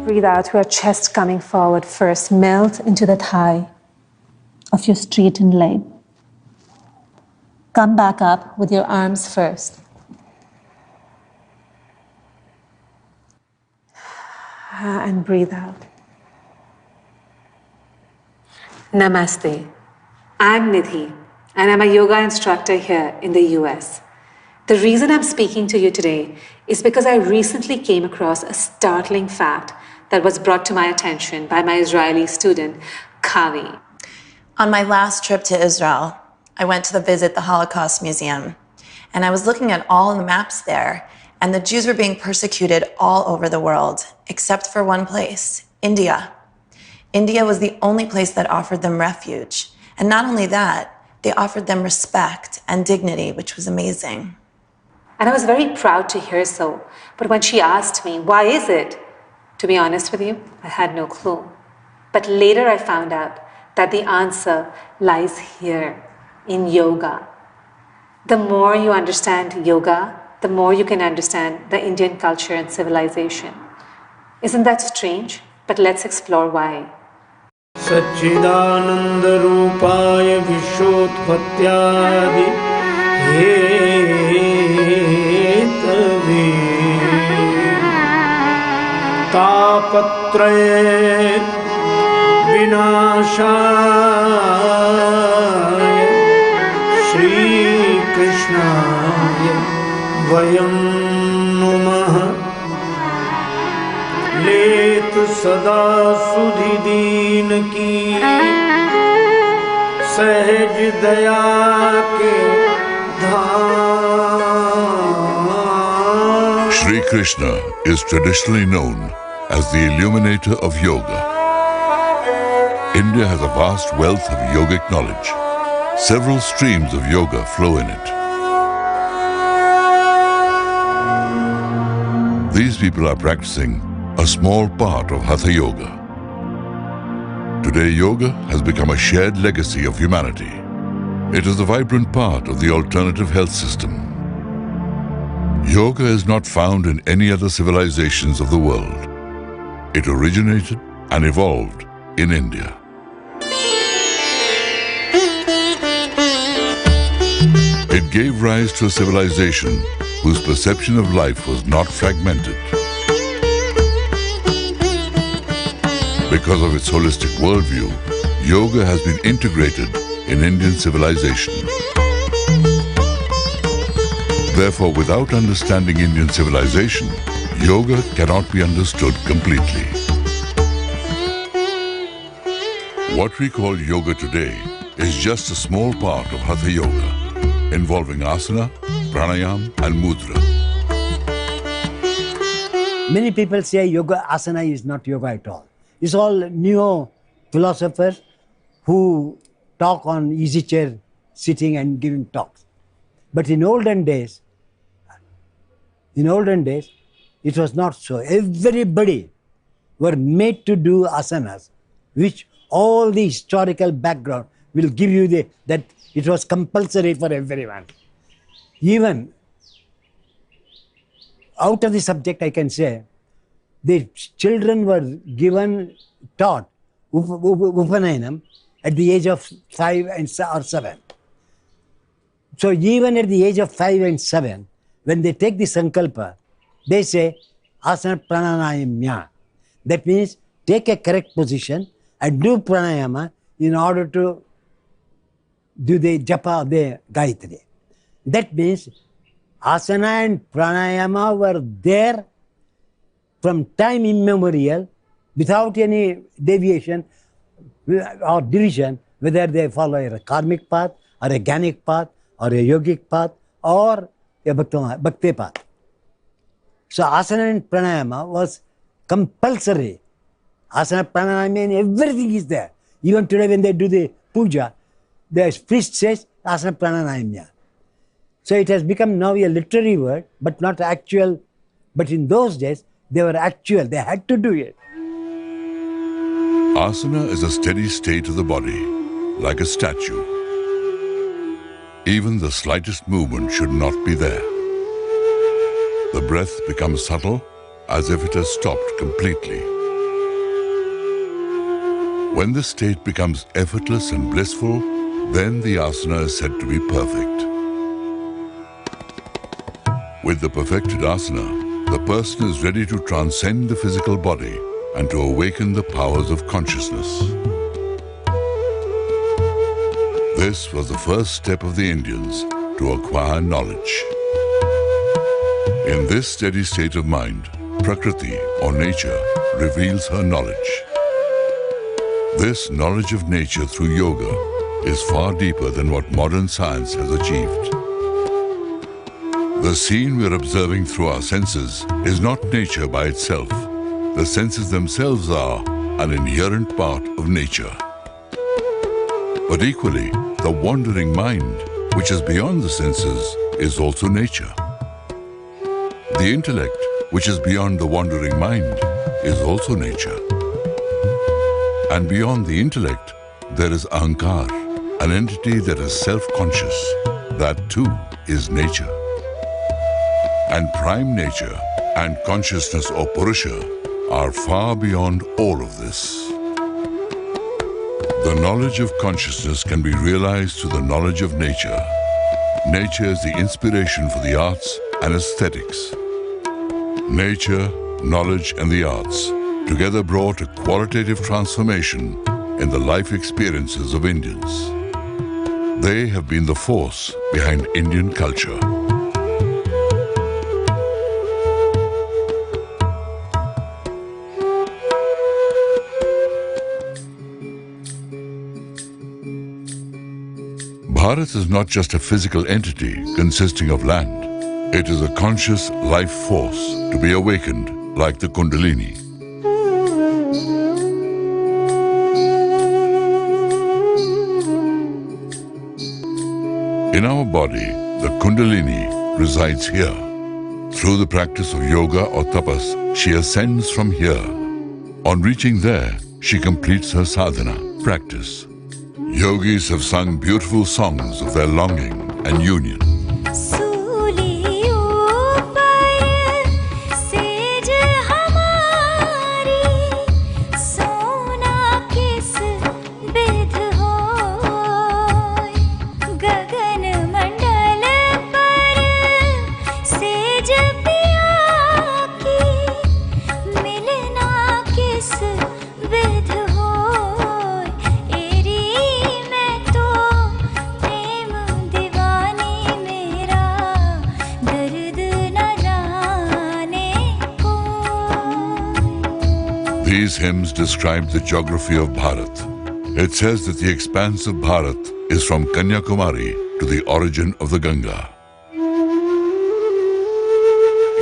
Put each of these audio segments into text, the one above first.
breathe out with your chest coming forward first. Melt into the thigh of your straightened leg. Come back up with your arms first. And breathe out. Namaste. I'm Nidhi, and I'm a yoga instructor here in the US. The reason I'm speaking to you today is because I recently came across a startling fact that was brought to my attention by my Israeli student, Kavi. On my last trip to Israel, I went to visit the Holocaust Museum, and I was looking at all the maps there, and the Jews were being persecuted all over the world, except for one place, India. India was the only place that offered them refuge. And not only that, they offered them respect and dignity, which was amazing. And I was very proud to hear so. But when she asked me, why is it? To be honest with you, I had no clue. But later I found out that the answer lies here, in yoga. The more you understand yoga, the more you can understand the Indian culture and civilization. Isn't that strange? But let's explore why. सच्चिदानंद रूपाय विश्वोत्पत्त्यादि हेतवे तापत्रये विनाशाय श्रीकृष्णाय वयं नुमः लेत सदा सुधि दीन की सहज दया के धाम। Shri Krishna is traditionally known as the illuminator of yoga. India has a vast wealth of yogic knowledge. Several streams of yoga flow in it. These people are practicing a small part of Hatha Yoga. Today, yoga has become a shared legacy of humanity. It is a vibrant part of the alternative health system. Yoga is not found in any other civilizations of the world. It originated and evolved in India. It gave rise to a civilization whose perception of life was not fragmented. Because of its holistic worldview, yoga has been integrated in Indian civilization. Therefore, without understanding Indian civilization, yoga cannot be understood completely. What we call yoga today is just a small part of Hatha Yoga, involving Asana, Pranayama and Mudra. Many people say yoga asana is not yoga at all. It's all neo-philosophers who talk on easy chair, sitting and giving talks. But in olden days, it was not so. Everybody were made to do asanas, which all the historical background will give you that it was compulsory for everyone. Even out of the subject, I can say, the children were taught Upanayam at the age of 5 or 7. So even at the age of 5 and 7, when they take the sankalpa, they say Asana Pranayama. That means take a correct position and do pranayama in order to do the japa of the Gayatri. That means asana and pranayama were there from time immemorial without any deviation or division, whether they follow a karmic path or a jnanic path or a yogic path or a bhakti path. So asana and pranayama was compulsory. Asana, pranayama, and everything is there. Even today when they do the puja, the priest says asana pranayama. So it has become now a literary word, but not actual. But in those days, they were actual. They had to do it. Asana is a steady state of the body, like a statue. Even the slightest movement should not be there. The breath becomes subtle, as if it has stopped completely. When this state becomes effortless and blissful, then the asana is said to be perfect. With the perfected asana, the person is ready to transcend the physical body and to awaken the powers of consciousness. This was the first step of the Indians to acquire knowledge. In this steady state of mind, Prakriti or nature reveals her knowledge. This knowledge of nature through yoga is far deeper than what modern science has achieved. The scene we are observing through our senses is not nature by itself. The senses themselves are an inherent part of nature. But equally, the wandering mind, which is beyond the senses, is also nature. The intellect, which is beyond the wandering mind, is also nature. And beyond the intellect, there is Ahankar, an entity that is self-conscious. That too is nature. And prime nature and consciousness or Purusha are far beyond all of this. The knowledge of consciousness can be realized through the knowledge of nature. Nature is the inspiration for the arts and aesthetics. Nature, knowledge, and the arts together brought a qualitative transformation in the life experiences of Indians. They have been the force behind Indian culture. Bharat is not just a physical entity consisting of land. It is a conscious life force to be awakened like the Kundalini. In our body, the Kundalini resides here. Through the practice of yoga or tapas, she ascends from here. On reaching there, she completes her sadhana, practice. Yogis have sung beautiful songs of their longing and union. These hymns describe the geography of Bharat. It says that the expanse of Bharat is from Kanyakumari to the origin of the Ganga.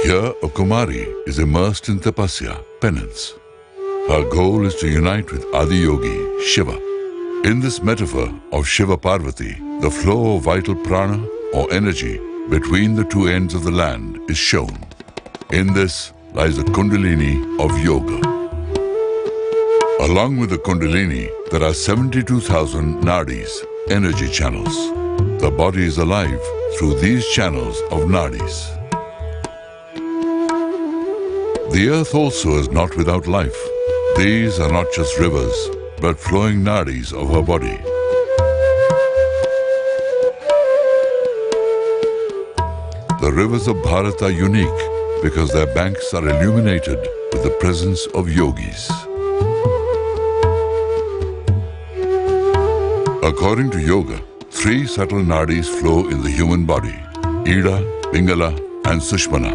Here, a Kumari is immersed in tapasya, penance. Her goal is to unite with Adiyogi Shiva. In this metaphor of Shiva Parvati, the flow of vital prana or energy between the two ends of the land is shown. In this lies the Kundalini of yoga. Along with the Kundalini, there are 72,000 nadis, energy channels. The body is alive through these channels of nadis. The earth also is not without life. These are not just rivers, but flowing nadis of her body. The rivers of Bharat are unique because their banks are illuminated with the presence of yogis. According to yoga, 3 subtle nadis flow in the human body: Ida, Pingala, and Sushmana.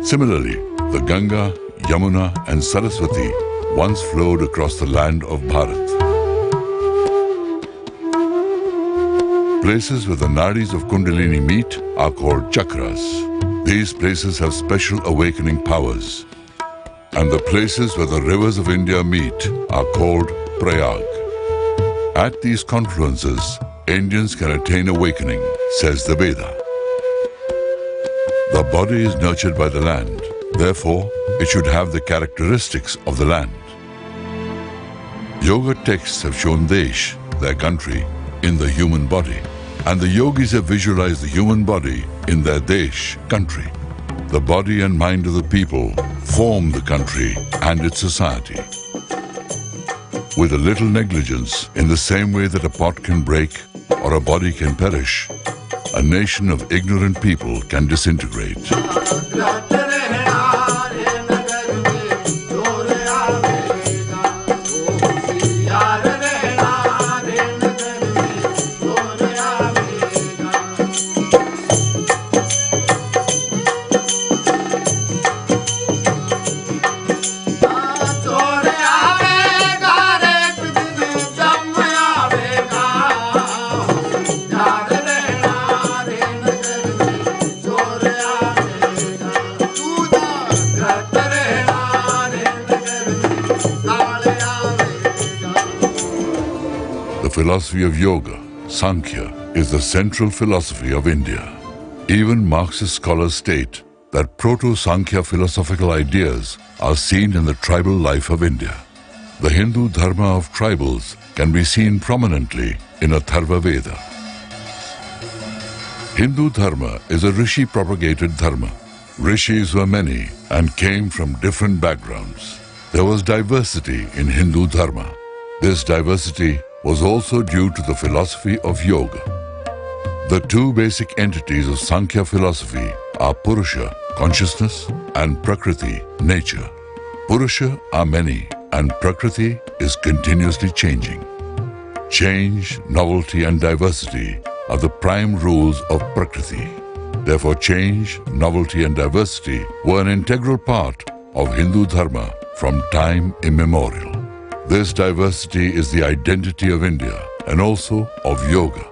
Similarly, the Ganga, Yamuna, and Saraswati once flowed across the land of Bharat. Places where the nadis of Kundalini meet are called chakras. These places have special awakening powers. And the places where the rivers of India meet are called Prayag. At these confluences, Indians can attain awakening, says the Veda. The body is nurtured by the land. Therefore, it should have the characteristics of the land. Yoga texts have shown Desh, their country, in the human body. And the yogis have visualized the human body in their Desh, country. The body and mind of the people form the country and its society. With a little negligence, in the same way that a pot can break or a body can perish, a nation of ignorant people can disintegrate. The philosophy of yoga, Samkhya, is the central philosophy of India. Even Marxist scholars state that proto-Samkhya philosophical ideas are seen in the tribal life of India. The Hindu dharma of tribals can be seen prominently in Atharva Veda. Hindu dharma is a rishi-propagated dharma. Rishis were many and came from different backgrounds. There was diversity in Hindu dharma. This diversity was also due to the philosophy of yoga. The two basic entities of Samkhya philosophy are Purusha, consciousness, and Prakriti, nature. Purusha are many and Prakriti is continuously changing. Change, novelty, and diversity are the prime rules of Prakriti. Therefore, change, novelty, and diversity were an integral part of Hindu dharma from time immemorial. This diversity is the identity of India and also of yoga.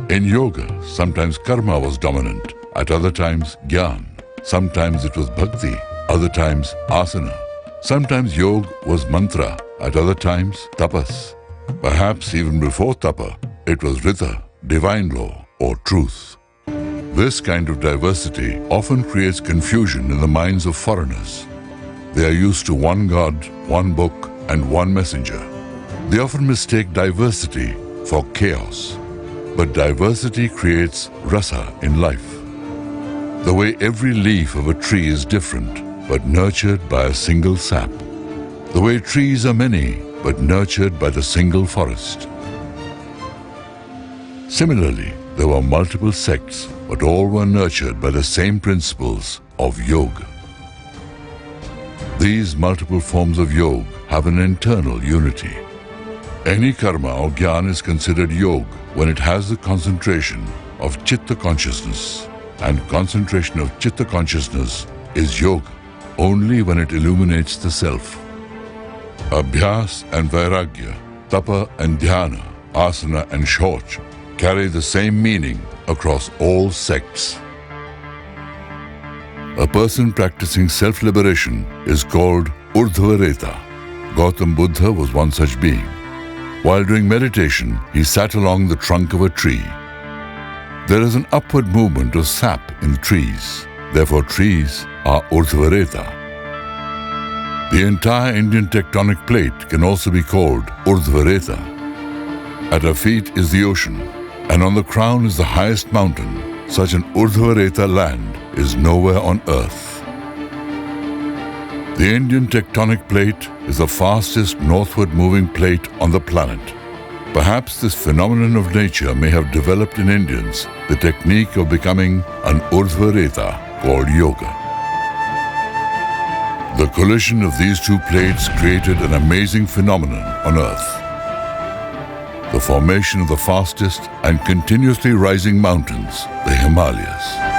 In yoga, sometimes karma was dominant, at other times jnana. Sometimes it was bhakti, other times asana. Sometimes yoga was mantra, at other times tapas. Perhaps even before tapa, it was rita, divine law, or truth. This kind of diversity often creates confusion in the minds of foreigners. They are used to one God, one book, and one messenger. They often mistake diversity for chaos. But diversity creates rasa in life. The way every leaf of a tree is different, but nurtured by a single sap. The way trees are many, but nurtured by the single forest. Similarly, there were multiple sects, but all were nurtured by the same principles of yoga. These multiple forms of yoga have an internal unity. Any karma or jnana is considered yoga when it has the concentration of chitta consciousness, and concentration of chitta consciousness is yoga only when it illuminates the self. Abhyas and vairagya, tapa and dhyana, asana and shauch carry the same meaning across all sects. A person practicing self-liberation is called urdhvareta. Gautam Buddha was one such being. While doing meditation, he sat along the trunk of a tree. There is an upward movement of sap in the trees. Therefore, trees are urdhvareta. The entire Indian tectonic plate can also be called urdhvareta. At our feet is the ocean, and on the crown is the highest mountain. Such an urdhvareta land is nowhere on earth. The Indian tectonic plate is the fastest northward moving plate on the planet. Perhaps this phenomenon of nature may have developed in Indians the technique of becoming an urdhvareta called yoga. The collision of these two plates created an amazing phenomenon on earth. The formation of the fastest and continuously rising mountains, the Himalayas.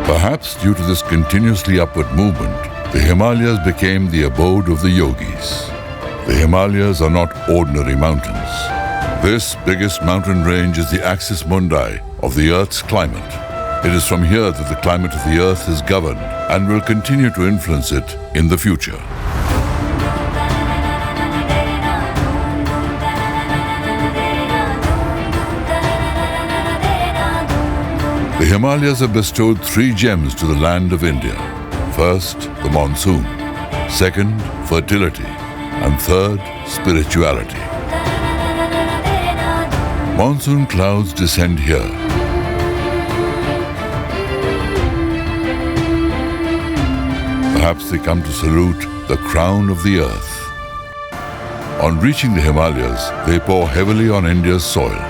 Perhaps due to this continuously upward movement, the Himalayas became the abode of the yogis. The Himalayas are not ordinary mountains. This biggest mountain range is the axis mundi of the Earth's climate. It is from here that the climate of the Earth is governed and will continue to influence it in the future. The Himalayas have bestowed 3 gems to the land of India. First, the monsoon. Second, fertility. And third, spirituality. Monsoon clouds descend here. Perhaps they come to salute the crown of the earth. On reaching the Himalayas, they pour heavily on India's soil.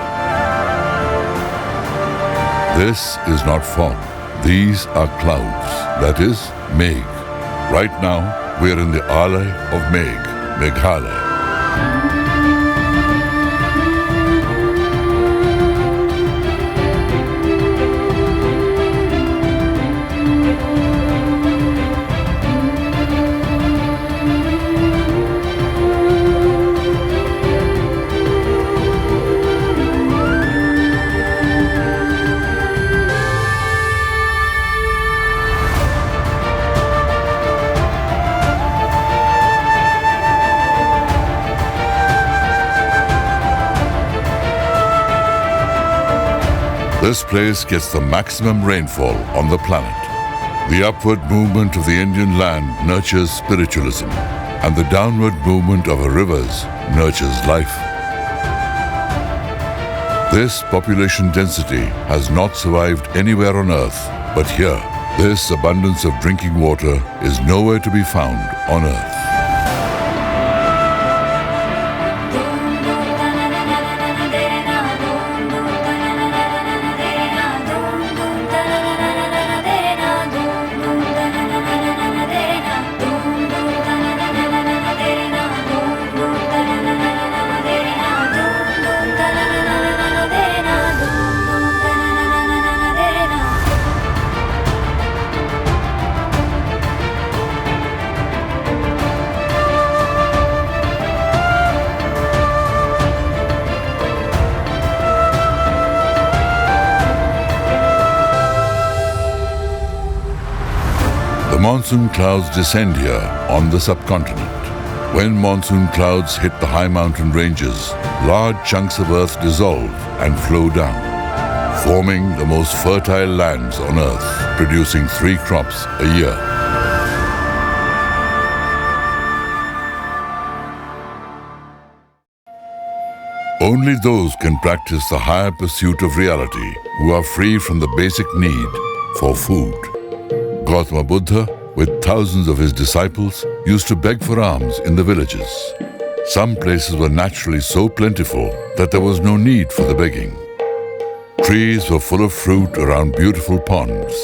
This is not fog. These are clouds. That is, Megh. Right now, we are in the Alay of Megh, Meghalaya. This place gets the maximum rainfall on the planet. The upward movement of the Indian land nurtures spiritualism, and the downward movement of our rivers nurtures life. This population density has not survived anywhere on earth, but here, this abundance of drinking water is nowhere to be found on earth. Monsoon clouds descend here on the subcontinent. When monsoon clouds hit the high mountain ranges, large chunks of earth dissolve and flow down, forming the most fertile lands on earth, producing 3 crops a year. Only those can practice the higher pursuit of reality who are free from the basic need for food. Gautama Buddha, with thousands of his disciples, used to beg for alms in the villages. Some places were naturally so plentiful that there was no need for the begging. Trees were full of fruit around beautiful ponds.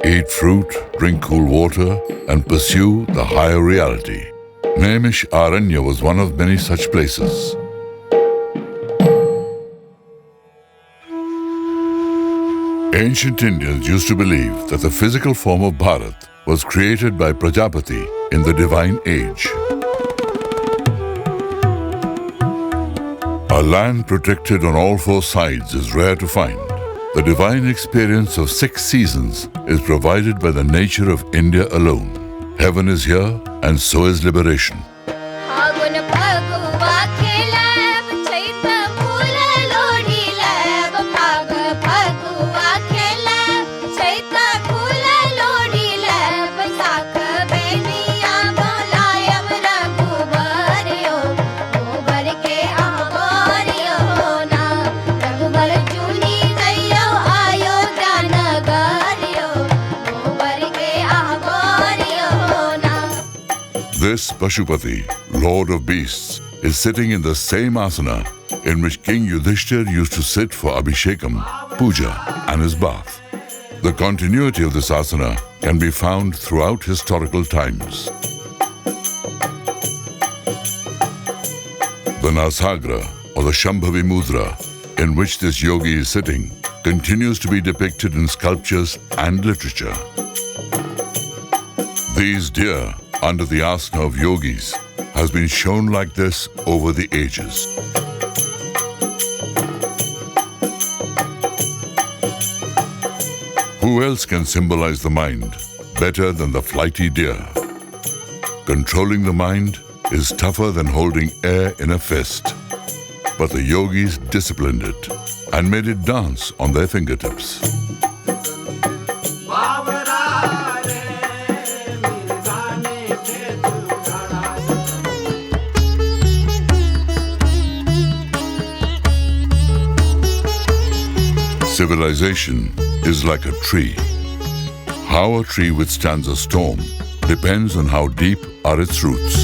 Eat fruit, drink cool water, and pursue the higher reality. Naimish Aranya was one of many such places. Ancient Indians used to believe that the physical form of Bharat was created by Prajapati in the divine age. A land protected on all 4 sides is rare to find. The divine experience of 6 seasons is provided by the nature of India alone. Heaven is here, and so is liberation. This Pashupati, Lord of Beasts, is sitting in the same asana in which King Yudhishthir used to sit for Abhishekam, Puja, and his bath. The continuity of this asana can be found throughout historical times. The Nasagra, or the Shambhavi Mudra, in which this yogi is sitting, continues to be depicted in sculptures and literature. These deer, under the asana of yogis, has been shown like this over the ages. Who else can symbolize the mind better than the flighty deer? Controlling the mind is tougher than holding air in a fist. But the yogis disciplined it and made it dance on their fingertips. Civilization is like a tree. How a tree withstands a storm depends on how deep are its roots.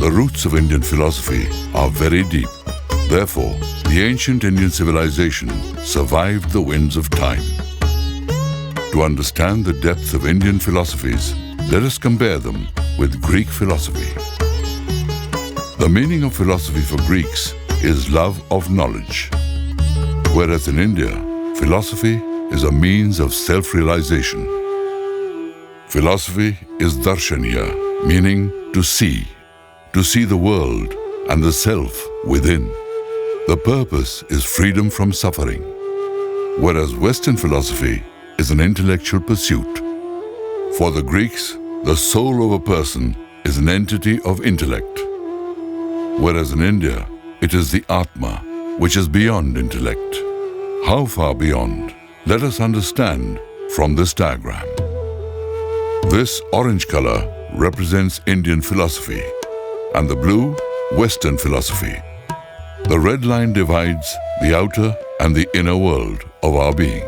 The roots of Indian philosophy are very deep. Therefore, the ancient Indian civilization survived the winds of time. To understand the depth of Indian philosophies, let us compare them with Greek philosophy. The meaning of philosophy for Greeks is love of knowledge, whereas in India, philosophy is a means of self-realization. Philosophy is darshaniya, meaning to see the world and the self within. The purpose is freedom from suffering, whereas Western philosophy is an intellectual pursuit. For the Greeks, the soul of a person is an entity of intellect, whereas in India, it is the Atma, which is beyond intellect. How far beyond? Let us understand from this diagram. This orange color represents Indian philosophy, and the blue, Western philosophy. The red line divides the outer and the inner world of our being.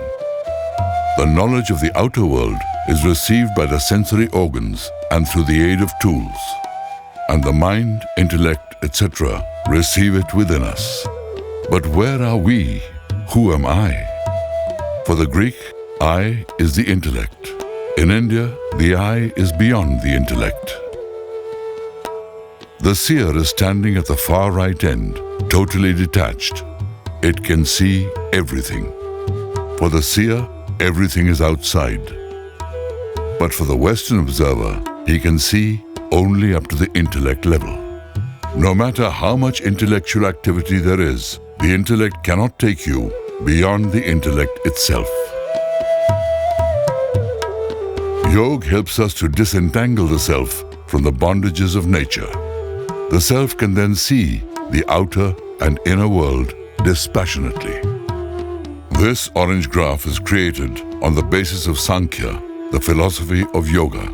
The knowledge of the outer world is received by the sensory organs and through the aid of tools, and the mind, intellect, etc. receive it within us. But where are we? Who am I? For the Greek, I is the intellect. In India, the I is beyond the intellect. The seer is standing at the far right end, totally detached. It can see everything. For the seer, everything is outside. But for the Western observer, he can see only up to the intellect level. No matter how much intellectual activity there is, the intellect cannot take you beyond the intellect itself. Yoga helps us to disentangle the self from the bondages of nature. The self can then see the outer and inner world dispassionately. This orange graph is created on the basis of Samkhya, the philosophy of yoga.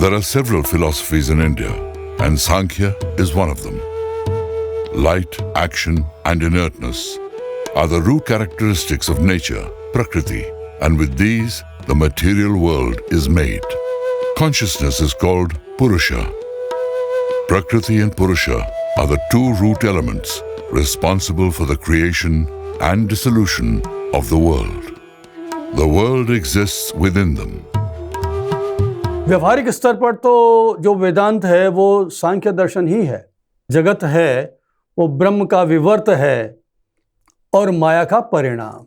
There are several philosophies in India, and Samkhya is one of them. Light, action, and inertness are the root characteristics of nature, Prakriti, and with these, the material world is made. Consciousness is called Purusha. Prakriti and Purusha are the two root elements responsible for the creation and dissolution of the world. The world exists within them. व्यवहारिक स्तर पर तो जो वेदांत है वो सांख्य दर्शन ही है। जगत है वो ब्रह्म का विवर्त है और माया का परिणाम।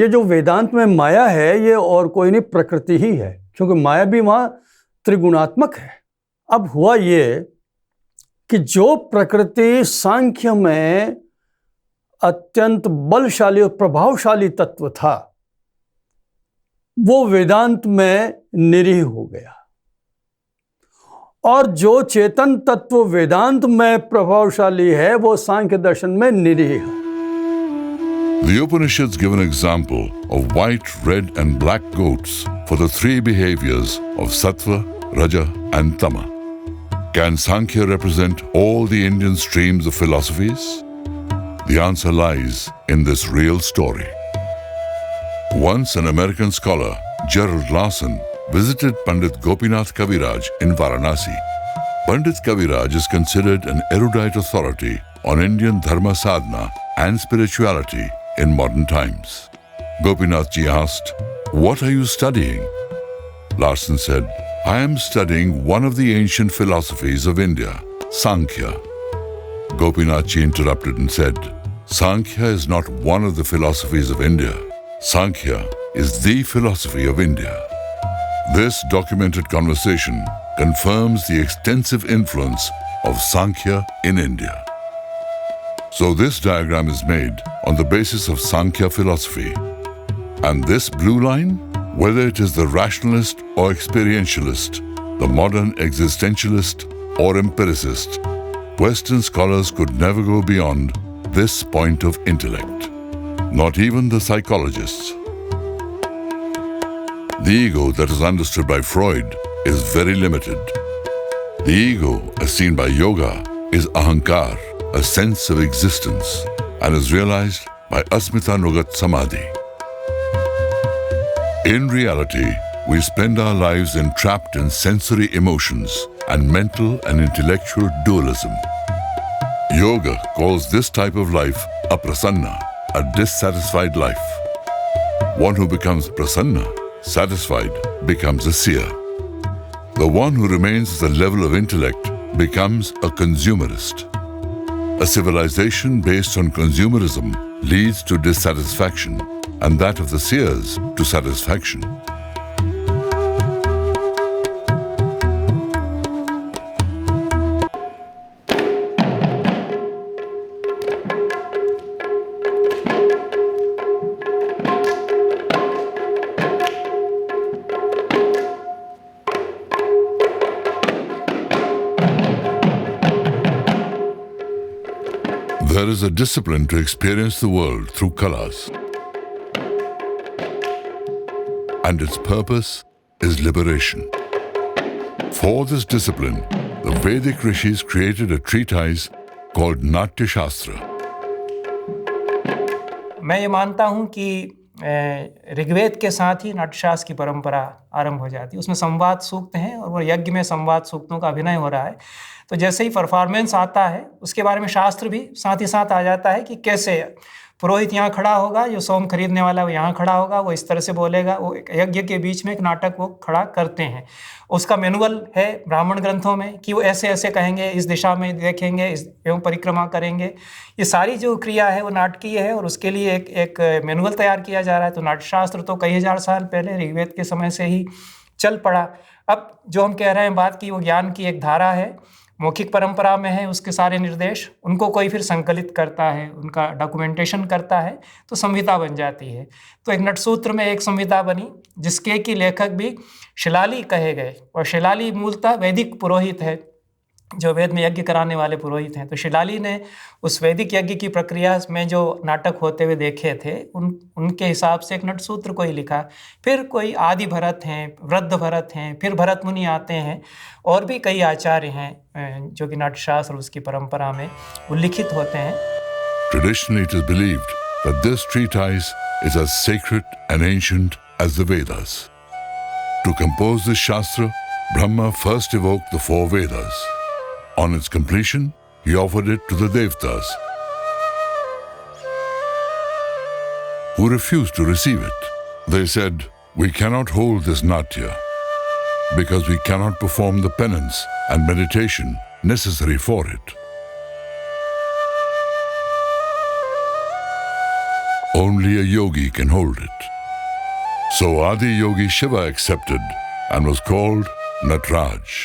ये जो वेदांत में माया है ये और कोई नहीं, प्रकृति ही है, क्योंकि माया भी वहाँ त्रिगुणात्मक है। अब हुआ ये कि जो प्रकृति सांख्य में अत्यंत बलशाली और प्रभावशाली तत्व था, वो वेदांत में निरीह हो गया, और जो चेतन तत्व वेदांत में प्रभावशाली है वो सांख्य दर्शन में निरीह है। The Upanishads give an example of white, red, and black goats for the three behaviors of Sattva, Raja, and Tama. Can Sankhya represent all the Indian streams of philosophies? The answer lies in this real story. Once an American scholar, Gerald Larson, visited Pandit Gopinath Kaviraj in Varanasi. Pandit Kaviraj is considered an erudite authority on Indian dharma sadhana and spirituality in modern times. Gopinath ji asked, "What are you studying?" Larson said, "I am studying one of the ancient philosophies of India, Sankhya." Gopinath ji interrupted and said, "Sankhya is not one of the philosophies of India. Sankhya is the philosophy of India." This documented conversation confirms the extensive influence of Sankhya in India. So this diagram is made on the basis of Sankhya philosophy. And this blue line, whether it is the rationalist or experientialist, the modern existentialist or empiricist, Western scholars could never go beyond this point of intellect. Not even the psychologists. The ego that is understood by Freud is very limited. The ego, as seen by yoga, is ahankar, a sense of existence, and is realized by Asmitanugat Samadhi. In reality, we spend our lives entrapped in sensory emotions and mental and intellectual dualism. Yoga calls this type of life a prasanna, a dissatisfied life. One who becomes prasanna, satisfied, becomes a seer. The one who remains at the level of intellect becomes a consumerist. A civilization based on consumerism leads to dissatisfaction, and that of the seers to satisfaction. There is a discipline to experience the world through colors. And its purpose is liberation. For this discipline, the Vedic rishis created a treatise called Natyashastra. मैं ये मानता हूँ कि ऋग्वेद के साथ ही नाट्यशास्त्र की परंपरा आरंभ हो जाती है। उसमें संवाद सूक्त हैं और वो यज्ञ में संवाद सूक्तों का अभिनय हो रहा है। तो जैसे ही परफॉर्मेंस आता है उसके बारे में शास्त्र भी साथ ही साथ आ जाता है कि कैसे पुरोहित यहाँ खड़ा होगा, जो सोम खरीदने वाला है वो यहाँ खड़ा होगा, वो इस तरह से बोलेगा। वो यज्ञ के बीच में एक नाटक वो खड़ा करते हैं। उसका मैनुअल है ब्राह्मण ग्रंथों में कि वो ऐसे ऐसे कहेंगे, इस दिशा में देखेंगे, इस एवं परिक्रमा करेंगे। ये सारी जो क्रिया है वो नाटकीय है और उसके लिए एक मैनुअल तैयार किया जा रहा है। तो नाट्यशास्त्र तो कई हजार साल पहले ऋग्वेद के समय से ही चल पड़ा। अब जो हम कह रहे हैं बात की, वो ज्ञान की एक धारा है, मौखिक परंपरा में है, उसके सारे निर्देश, उनको कोई फिर संकलित करता है, उनका डॉक्यूमेंटेशन करता है, तो संहिता बन जाती है। तो एक नटसूत्र में एक संहिता बनी जिसके कि लेखक भी शिलाली कहे गए, और शिलाली मूलतः वैदिक पुरोहित है, जो वेद में यज्ञ कराने वाले पुरोहित हैं। तो शिलाली ने उस वैदिक यज्ञ की प्रक्रिया में जो नाटक होते हुए देखे थे उनके हिसाब से एक नटसूत्र को ही लिखा। फिर कोई आदि भरत हैं, वृद्ध भरत हैं, फिर भरत मुनि आते हैं, और भी कई आचार्य हैं जो कि नाट्यशास्त्र उसकी परंपरा में उल्लिखित होते हैं। Traditionally it is believed that this treatise is as sacred and ancient as the Vedas. To compose this Shastra, Brahma first evoked the four Vedas. On its completion, he offered it to the Devtas, who refused to receive it. They said, "We cannot hold this Natya because we cannot perform the penance and meditation necessary for it." Only a yogi can hold it. So Adiyogi Shiva accepted and was called Nataraj.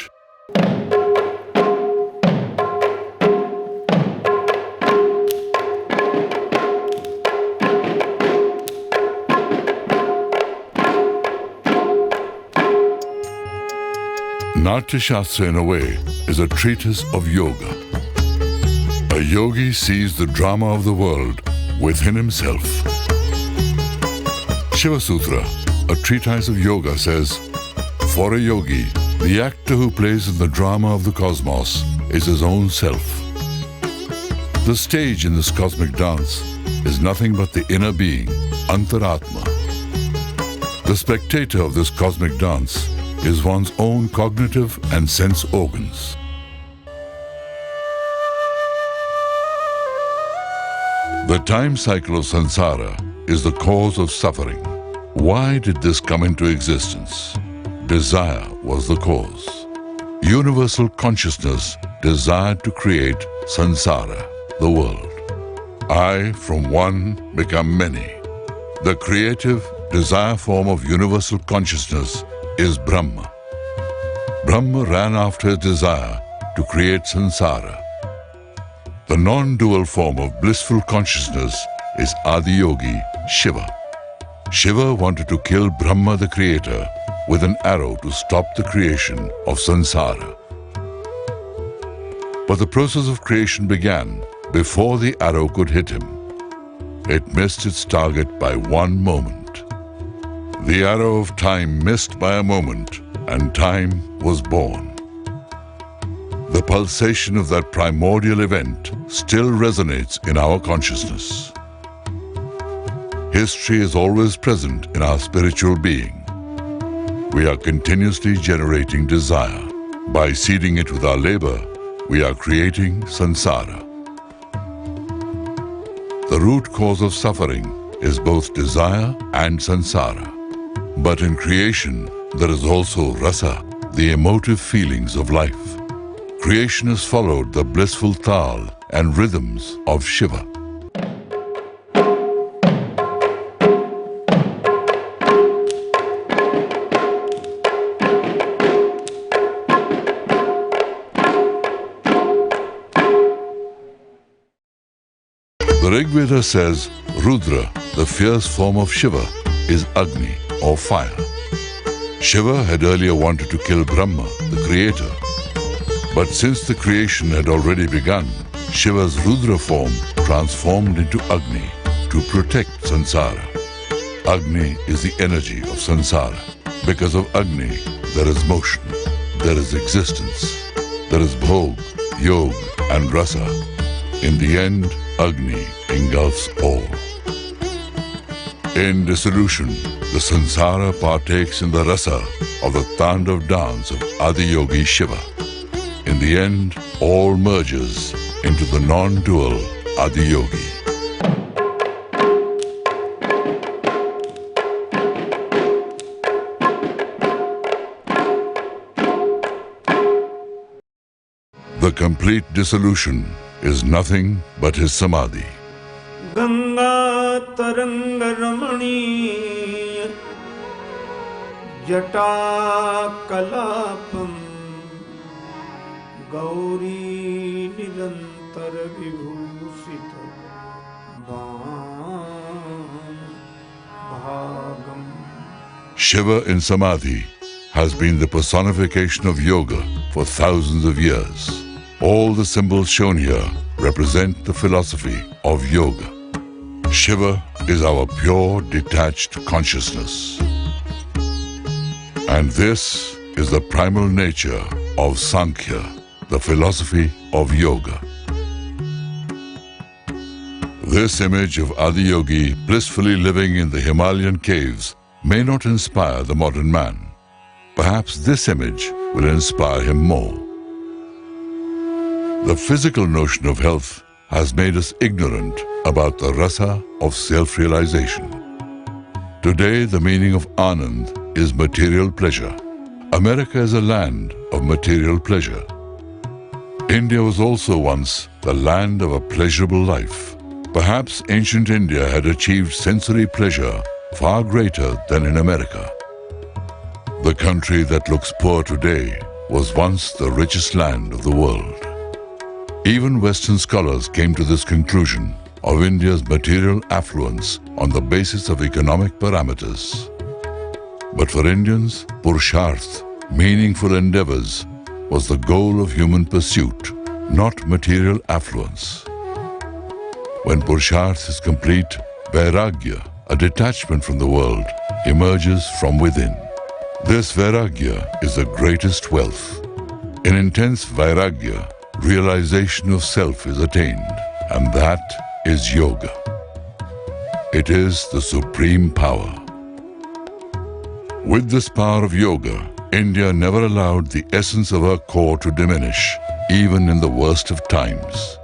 Natyashastra, in a way, is a treatise of yoga. A yogi sees the drama of the world within himself. Shiva Sutra, a treatise of yoga, says, for a yogi, the actor who plays in the drama of the cosmos is his own self. The stage in this cosmic dance is nothing but the inner being, Antaratma. The spectator of this cosmic dance is one's own cognitive and sense organs. The time cycle of samsara is the cause of suffering. Why did this come into existence? Desire was the cause. Universal consciousness desired to create samsara, the world. I, from one, become many. The creative, desire form of universal consciousness is Brahma. Brahma ran after his desire to create samsara. The non-dual form of blissful consciousness is Adiyogi Shiva. Shiva wanted to kill Brahma the creator with an arrow to stop the creation of samsara. But the process of creation began before the arrow could hit him. It missed its target by one moment. The arrow of time missed by a moment, and time was born. The pulsation of that primordial event still resonates in our consciousness. History is always present in our spiritual being. We are continuously generating desire. By seeding it with our labor, we are creating samsara. The root cause of suffering is both desire and samsara. But in creation, there is also rasa, the emotive feelings of life. Creation has followed the blissful tal and rhythms of Shiva. The Rig Veda says Rudra, the fierce form of Shiva, is Agni or fire. Shiva had earlier wanted to kill Brahma, the creator. But since the creation had already begun, Shiva's Rudra form transformed into Agni to protect samsara. Agni is the energy of samsara. Because of Agni, there is motion, there is existence, there is bhog, yog, and rasa. In the end, Agni engulfs all. In dissolution, the samsara partakes in the rasa of the Tandav dance of Adiyogi Shiva. In the end, all merges into the non-dual Adiyogi. The complete dissolution is nothing but his Samadhi. Ganga taranga ramani jata kalapam gauri nirantar vibhusita bhagam. Shiva in Samadhi has been the personification of yoga for thousands of years. All the symbols shown here represent the philosophy of yoga. Shiva is our pure, detached consciousness. And this is the primal nature of Samkhya, the philosophy of yoga. This image of Adiyogi blissfully living in the Himalayan caves may not inspire the modern man. Perhaps this image will inspire him more. The physical notion of health has made us ignorant about the rasa of self-realization. Today, the meaning of Anand is material pleasure. America is a land of material pleasure. India was also once the land of a pleasurable life. Perhaps ancient India had achieved sensory pleasure far greater than in America. The country that looks poor today was once the richest land of the world. Even Western scholars came to this conclusion of India's material affluence on the basis of economic parameters. But for Indians, Purusharth, meaningful endeavors, was the goal of human pursuit, not material affluence. When Purusharth is complete, Vairagya, a detachment from the world, emerges from within. This Vairagya is the greatest wealth. In intense Vairagya, realization of self is attained, and that is yoga. It is the supreme power. With this power of yoga, India never allowed the essence of her core to diminish, even in the worst of times.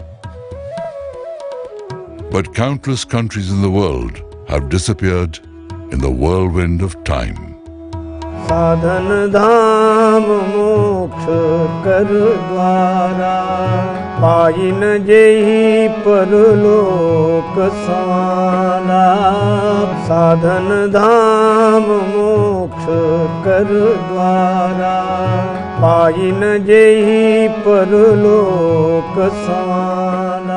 But countless countries in the world have disappeared in the whirlwind of time. साधन धाम मोक्ष कर द्वारा पाई न जेहि परलोक समाना साधन धाम मोक्ष कर द्वारा पाई न जेहि परलोक समाना